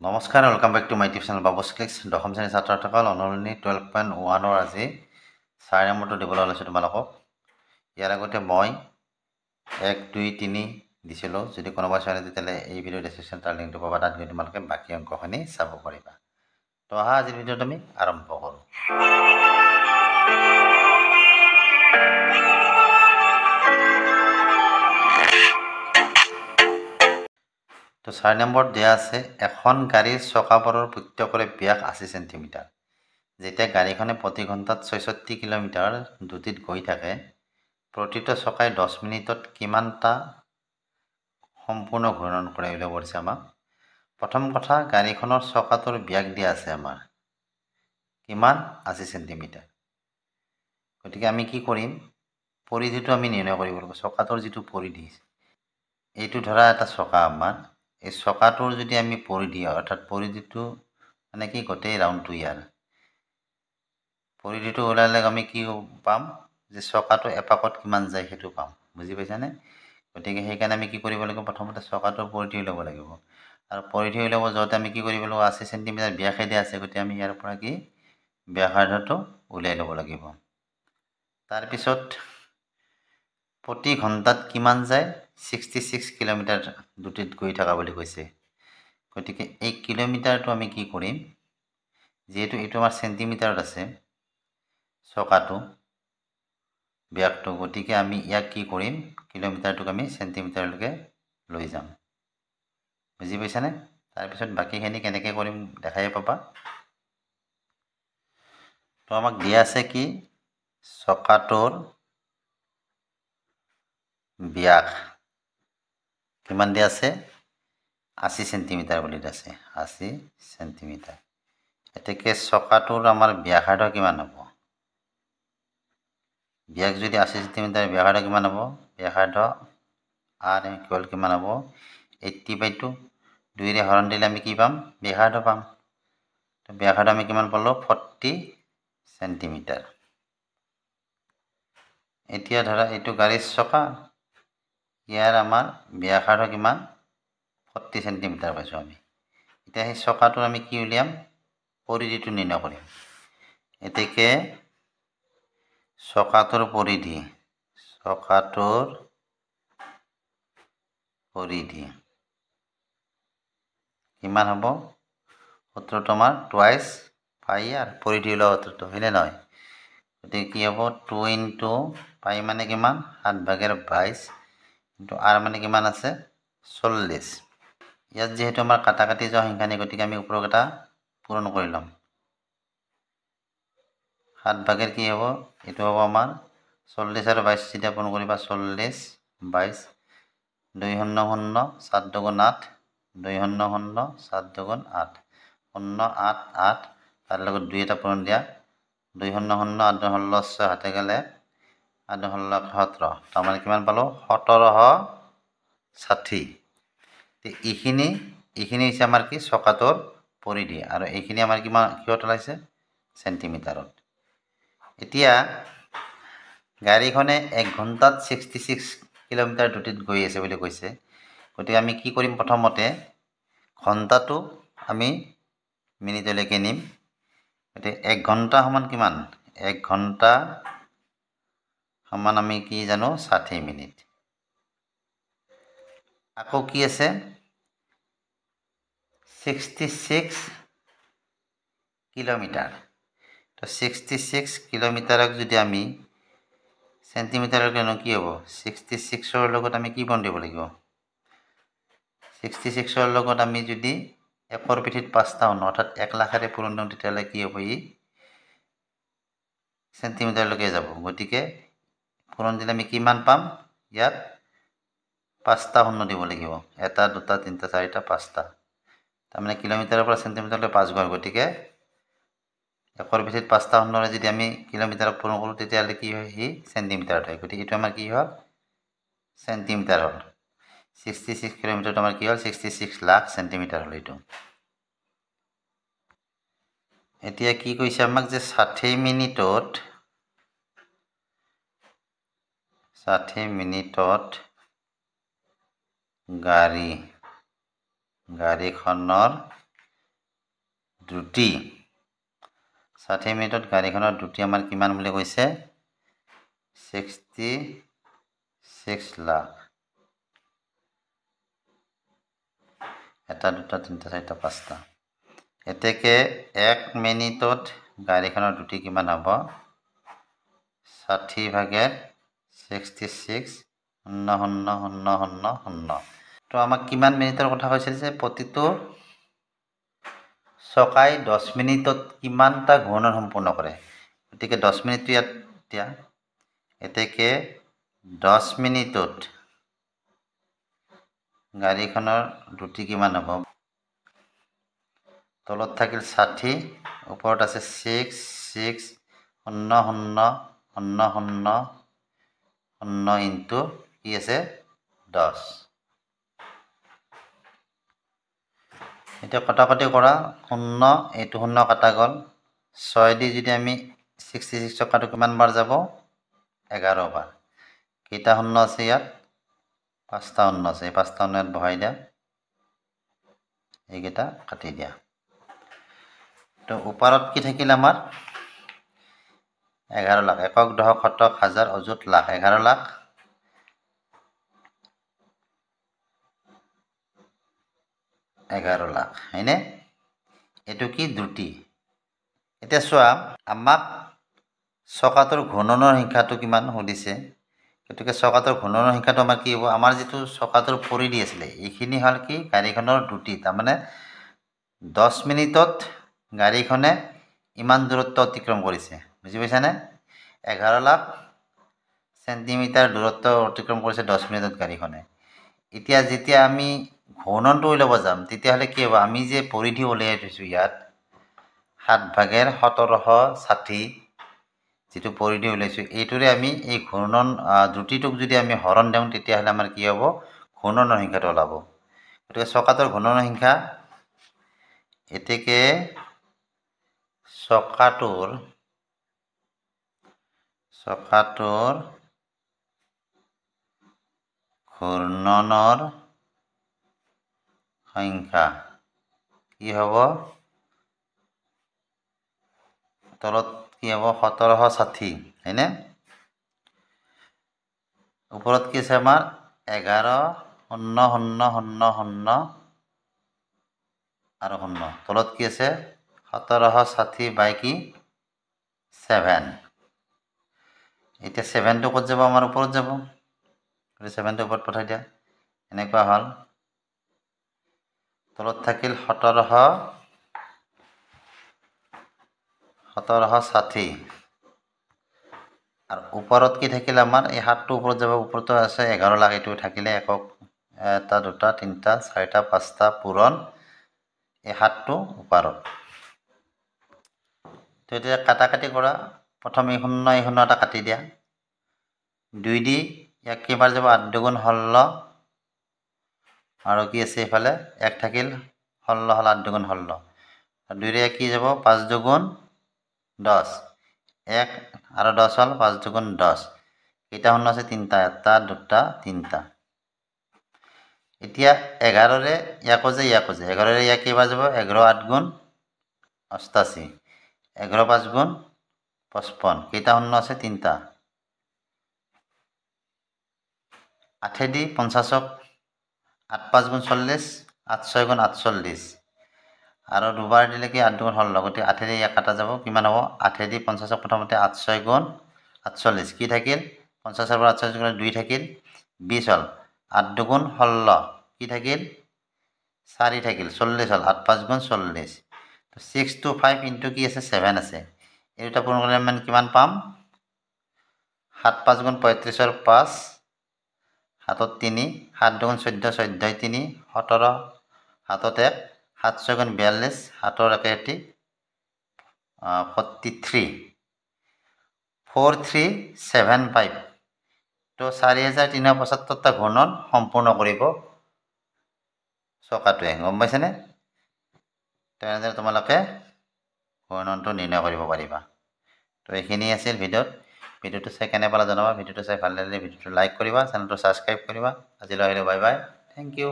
নমস্কাৰ, welcome back to my tube channel বাবুছ clicks. দশম শ্ৰেণীৰ ছাত্ৰ-ছাত্ৰীসকল অনুৰণী 12.1 আজি 4 নম্বৰটো দিবলৈ ওলাইছোঁ তোমালোকক। ইয়াৰ আগতে মই 1, 2, 3 দিছিলোঁ। যদি কোনোবা চাই তেতিয়াহ'লে এই ভিডিঅ' ডেছক্ৰিপশ্যন তাৰ লিংকটো পাবা, তাত গৈ তোমালোকে বাকী অংকখিনি চাব পাৰিবা। তো অহা আজিৰ ভিডিঅ'ত আমি আৰম্ভ কৰোঁ। তো 4 নম্বৰত দিয়া আছে এখন গাড়ীৰ চকাবোৰৰ প্ৰত্যেকৰে ব্যাস 80 সেন্টিমিটাৰ। যেতিয়া গাড়ীখনে প্ৰতি ঘণ্টাত 66 কিলোমিটাৰ দ্ৰুতিত গৈ থাকে, প্ৰতিটো চকাই 10 মিনিটত কিমানটা সম্পূৰ্ণ ঘূৰ্ণন কৰে বুলি কৈছে আমাক। প্ৰথম কথা, গাড়ীখনৰ চকাটোৰ ব্যাস দিয়া আছে আমাৰ কিমান 80 সেন্টিমিটাৰ। গতিকে আমি কি কৰিম, পৰিধিটো আমি নিৰ্ণয় কৰিব লাগিব। চকাটোৰ যিটো পৰিধি, এইটো ধৰা এটা চকা আমাৰ, এই চকাটোৰ যদি আমি পৰিধি অৰ্থাৎ পৰিধিটো মানে কি গোটেই ৰাউণ্ডটো ইয়াৰ পৰিধিটো ওলালে আমি কি পাম যে চকাটো এপাকত কিমান যায় সেইটো পাম। বুজি পাইছানে? গতিকে সেইকাৰণে আমি কি কৰিব লাগিব, প্ৰথমতে চকাটোৰ পৰিধি উলিয়াব লাগিব। আৰু পৰিধি উলিয়াব যাওঁতে আমি কি কৰিব লাগিব, 80 সেন্টিমিটাৰ ব্যাসেদি আছে, গতিকে আমি ইয়াৰ পৰা কি ব্যাসাৰ্ধটো উলিয়াই ল'ব লাগিব। তাৰপিছত প্ৰতি ঘণ্টাত কিমান যায়, 66 কিলোমিটাৰ দ্ৰুতিত গৈ থকা বুলি কৈছে। গতিকে এই কিলোমিটাৰটো আমি কি কৰিম, যিহেতু এইটো আমাৰ চেণ্টিমিটাৰত আছে চকাটো ব্যাসটো, গতিকে আমি ইয়াক কি কৰিম, কিলোমিটাৰটোক আমি চেণ্টিমিটাৰলৈকে লৈ যাম। বুজি পাইছানে? তাৰপিছত বাকীখিনি কেনেকৈ কৰিম দেখাই পাবা। তো আমাক দিয়া আছে কি, চকাটোৰ ব্যাস কিমান দিয়া আছে, 80 সেন্টিমিটাৰ বুলি দিয়া আছে, 80 সেন্টিমিটাৰ। এতেকে চকাটোৰ আমাৰ ব্যাসাৰ্ধ কিমান হ'ব, ব্যাস যদি 80 সেন্টিমিটাৰ, ব্যাসাৰ্ধ কিমান হ'ব, ব্যাসাৰ্ধ r ইকুৱেল কিমান হ'ব, 80/2। 2ৰে হৰণ দিলে আমি কি পাম, ব্যাসাৰ্ধ পাম। তো ব্যাসাৰ্ধ আমি কিমান পালোঁ, 40 সেন্টিমিটাৰ। এতিয়া ধৰা এইটো গাড়ীৰ চকা, ইয়াৰ আমাৰ ব্যাসাৰ্ধ কিমান, 40 সেন্টিমিটাৰ পাইছোঁ আমি। এতিয়া সেই চকাটোৰ আমি কি উলিয়াম, পৰিধিটো নিৰ্ণয় কৰিম। এতেকে চকাটোৰ পৰিধি, কিমান হ'ব, সূত্ৰটো আমাৰ টুৱাইচ পাই আৰ পৰিধি ওলোৱা সূত্ৰটো, হয়নে নহয়? গতিকে কি হ'ব, 2 × পাই মানে কিমান, 7/22 ইনটু r মানে কিমান আছে, 40। ইয়াত যিহেতু আমাৰ কাটাকাটি যোৱা সংখ্যা নাই, গতিকে আমি ওপৰক এটা পূৰণ কৰি ল'ম। 7 কি হ'ব, এইটো হ'ব আমাৰ 40 আৰু 22 যেতিয়া পূৰণ কৰিবা, 40, 22, 2 0 0, 7 2 8, 2 0 0, 7 2 8, 0 8 8, তাৰ লগত 2 এটা পূৰণ দিয়া, 2 0 0, 8 2 16, 6 হাতে গেলে 8 2 16 17, তাৰমানে কিমান পালোঁ, 1760। এইখিনি হৈছে আমাৰ কি চকাটোৰ পৰিধি, আৰু এইখিনি আমাৰ কিমান কিহত ওলাইছে, চেণ্টিমিটাৰত। এতিয়া গাড়ীখনে 1 ঘণ্টাত 66 কিলোমিটাৰ দ্ৰুতিত গৈ আছে বুলি কৈছে। গতিকে আমি কি কৰিম, প্ৰথমতে ঘণ্টাটো আমি মিনিটলৈকে নিম। গতিকে 1 ঘণ্টা সমান কিমান, 1 ঘণ্টা সমান আমি কি জানো, 60 মিনিট। আকৌ কি আছে, 66 কিলোমিটাৰ। তো 66 কিলোমিটাৰক যদি আমি চেণ্টিমিটাৰলৈকে কি হ'ব, 66ৰ লগত আমি কি বন দিব লাগিব, 66ৰ লগত আমি যদি 1ৰ পিঠিত 5টা শূন্য অৰ্থাৎ 1 লাখেৰে পূৰণ দিওঁ, তেতিয়াহ'লে কি হ'ব, ই চেণ্টিমিটাৰলৈকে যাব। গতিকে পূৰণ দিলে আমি কিমান পাম, ইয়াত 5টা শূন্য দিব লাগিব, 1 2 3 4 5টা, তাৰমানে কিলোমিটাৰৰ পৰা চেণ্টিমিটাৰলৈ 5 গুণ। গতিকে 1ৰ পিঠিত 5টা শূন্যৰে যদি আমি কিলোমিটাৰক পূৰণ কৰোঁ, তেতিয়াহ'লে কি হয়, সি চেণ্টিমিটাৰত হয়। গতিকে এইটো আমাৰ কি হ'ল, চেণ্টিমিটাৰ হ'ল। 66 কিলোমিটাৰটো আমাৰ কি হ'ল, 66 লাখ চেণ্টিমিটাৰ হ'ল এইটো। এতিয়া কি কৈছে আমাক যে 60 মিনিটত গাড়ীখনৰ দ্ৰুতি 60 মিনিটত গাড়ীখনৰ দ্ৰুতি আমাৰ কিমান বুলি কৈছে 66 লাখ এটা দুটা তিনিটা চাৰিটা পাঁচটা এতেকে 1 মিনিটত গাড়ীখনৰ দ্ৰুতি কিমান হ'ব 60/66 0.0000 তো আমাক কিমান মিনিটৰ কথা কৈছিল যে প্ৰতিটো চকাই 10 মিনিটত কিমানটা ঘূৰ্ণন সম্পূৰ্ণ কৰে গতিকে 10 মিনিট ইয়াত এতিয়া এতেকে 10 মিনিটত গাড়ীখনৰ দ্ৰুতি কিমান হ'ব তলত থাকিল 60 ওপৰত আছে 660000 ইনটু কি আছে 10 এটা কটাকটি কৰা 0 এইটো 0 কাটা গ'ল 6 দি যদি আমি 66 চকাটো কিমান বাৰ যাব 11 বাৰ কেইটা 0 আছে ইয়াত 5টা 0 আছে এই 5টা 0 ইয়াত বহাই দিয়া এইকেইটা কাটি দিয়া তো ওপৰত কি থাকিল আমাৰ 11 লাখ একক দশক শতক হাজাৰ অযুত লাখ 11 লাখ 11 লাখ হয়নে এটো কি দ্ৰুতি এতিয়া চোৱা আমাক চকাটোৰ ঘূৰ্ণনৰ সংখ্যাটো কিমান সুধিছে গতিকে চকাটোৰ ঘূৰ্ণনৰ সংখ্যাটো আমাৰ কি হ'ব আমাৰ যেটো চকাটোৰ পৰিধি আছিল এইখিনি হল কি গাড়ীখনৰ দ্ৰুতি তাৰ মানে 10 মিনিটত গাড়ীখনে ইমান দূৰত্ব অতিক্ৰম কৰিছে বুজি পাইছানে 11 লাখ সেন্টিমিটাৰ দূৰত্ব অতিক্ৰম কৰিছে 10 মিনিটত গাড়ীখনে এতিয়া যেতিয়া আমি ঘূৰ্ণনটো উলিয়াব যাম তেতিয়া হলে কি হ'ব আমি যে পৰিধি উলিয়াই থৈছো ইয়াত 7/1760 যেটো পৰিধি উলিয়াইছো এইটোৰে আমি এই ঘূৰ্ণন দ্ৰুতিটোক যদি আমি হৰণ দিওঁ তেতিয়া হলে আমাৰ কি হ'ব ঘূৰ্ণনৰ সংখ্যাটো ওলাব গতিকে চকাটোৰ ঘূৰ্ণনৰ সংখ্যা এতেকে চকাটোৰ ঘূৰ্ণনৰ সংখ্যা কি হ'ব তলত কি হ'ব 1760 হয়নে ওপৰত কি আছে আমাৰ 11,000 আৰু 0 তলত কি আছে 1760 বাই কি 7 এতিয়া 7 টো ক'ত যাব আমাৰ ওপৰত যাব 7 টো ওপৰত পঠাই দিয়া এনেকুৱা হল তলত থাকিল 1760 আৰ উপৰত কি থাকিল আমাৰ এই হাতটো উপৰত যাব উপৰতো আছে 11 লাখ এটো থাকিলে একক এটা দুটা তিনটা চাৰিটা পাঁচটা পূৰণ এই হাতটো উপৰত তো এতিয়া কাটাকাটি কৰা প্ৰথম এই 0 এটা কাটি দিয়া 2 দি ইয়াক কেইবাৰ যাব 8 দুগুণ 16 আৰু কি আছে এফালে 1 থাকিল 16 হল 8 দুগুণ 16 আৰু 2 ৰে কি যাব 5 দুগুণ 10 1 আৰু 10 হল 5 দুগুণ 10 কেইটা 0 আছে 3টা এটা দুটা 3টা এতিয়া 11 ৰে ইয়াকো যে 11 ৰে ইয়াক কেইবাৰ যাব 11 8 গুণ 88 11 5 গুণ 55 কেইটা 0 আছে 3টা 8 দি 50ক 8 5 গুণ 40 8 6 গুণ 48 আৰু দুবাৰ দিলে কি 8 গুণ 16 গতি 8 দি ইয়াক কাটা যাব কিমান হ'ব 8 দি 50ক প্ৰথমতে 8 6 গুণ 48 কি থাকিল 50 ৰ পৰা 48 গুণ 2 থাকিল 20 হল 8 দুগুণ 16 কি থাকিল 4 থাকিল 40 হল 8 5 গুণ 40 তো 625 ইনটু কি আছে 7 আছে এই দুটা পূৰণ কৰিলে মানে কিমান পাম 7 5 গুণ 35 ৰ 5 হাতত 3 7 দুগুণ 14 14 3 17 হাতত 1 7 6 গুণ 42 হাতৰ একেটি 43 4375 তো 4375টা ঘূৰ্ণন সম্পূৰ্ণ কৰিব চকাটোৱে গম পাইছেনে তেনেদৰে তোমালোকে ঘূৰ্ণনটো নিৰ্ণয় কৰিব পাৰিবা তো এইখিনি আছিল ভিডিঅ'টো চাই কেনে পালা জনাবা ভিডিঅ'টো চাই ভাল লাগিলে ভিডিঅ'টো লাইক কৰিবা চেনেলটো সাবস্ক্ৰাইব কৰিবা আজিলৈ আহিলো বাই বাই থ্যাংক ইউ